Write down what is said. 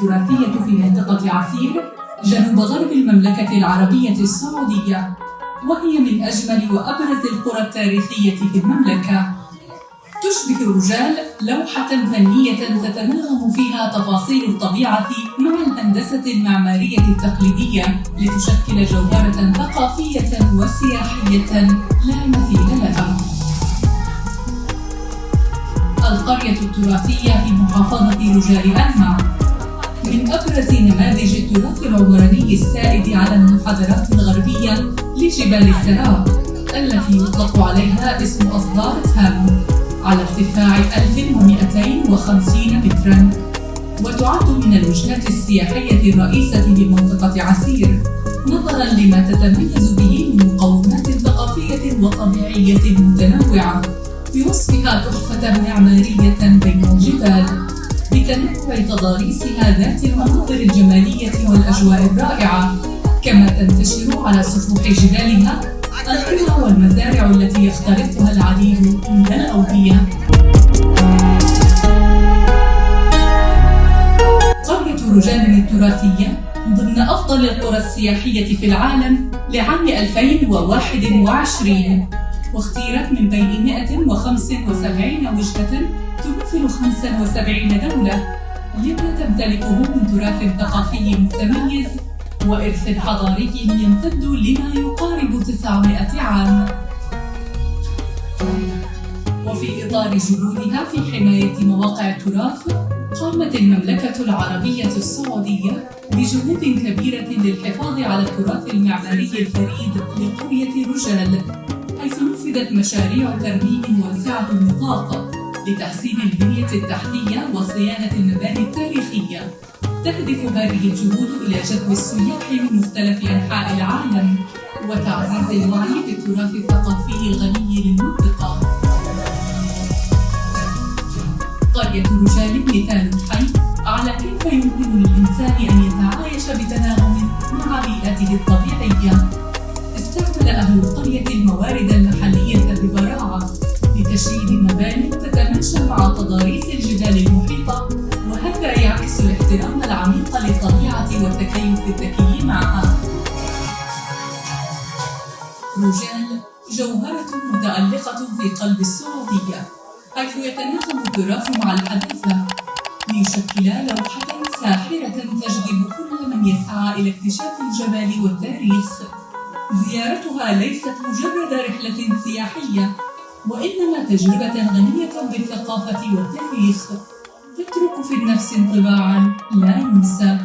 التراثية في منطقة عسير جنوب غرب المملكة العربية السعودية، وهي من أجمل وأبرز القرى التاريخية في المملكة. تشبه رجال لوحة فنية تتناغم فيها تفاصيل الطبيعة مع الهندسة المعمارية التقليدية لتشكل جوهرة ثقافية وسياحية لا مثيل لها. القرية التراثية في محافظة رجال أنمع من أبرز نماذج التراث العمراني السائد على المنحدرات الغربية لجبال السراء، التي يطلق عليها اسم أصدار تام، على ارتفاع 1250 متراً، وتعد من الوجهات السياحية الرئيسة لمنطقة عسير، نظراً لما تتميز به من مقومات ثقافية وطبيعية متنوعة، بوصفها تحفة معمارية بين الجبال، بتنوع تضاريسها ذات المناظر الجمالية والأجواء الرائعة، كما تنتشر على سفوح جبالها القرى والمزارع التي يختلطها العديد من الأودية. قرية رجال التراثية ضمن أفضل القرى السياحية في العالم لعام 2021، واختيرت من بين 175 وجهة تمثل 75 دولة لما تمتلكه من تراث ثقافي متميز وإرث حضاري يمتد لما يقارب 900 عام. وفي إطار جهودها في حماية مواقع التراث، قامت المملكة العربية السعودية بجهود كبيرة للحفاظ على التراث المعماري الفريد لقرية رجال، حيث نفذت مشاريع ترميم واسعة النطاق لتحسين البنية التحتية وصيانة المباني التاريخية. تهدف هذه الجهود إلى جذب السياح من مختلف أنحاء العالم وتعزيز الوعي بالتراث الثقافي الغني للمنطقة. قرية رجال مثال حي على كيف يمكن للإنسان أن يتعايش بتناغم مع بيئته الطبيعية. استعمل أهل القرية الموارد المحلية ببراعة لتشييد مبانٍ تتماشى مع تضاريس الجبال المحيطة، وهذا يعكس الاحترام العميق للطبيعة والتكيف الذكي معها. رجال جوهرة متألقة في قلب السعودية، حيث يتناغم التراث مع الحداثة ليشكلا لوحة ساحرة تجذب كل من يسعى إلى اكتشاف الجمال والتاريخ. زيارتها ليست مجرد رحلة سياحية، وإنما تجربة غنية بالثقافة والتاريخ، تترك في النفس انطباعاً لا ينسى.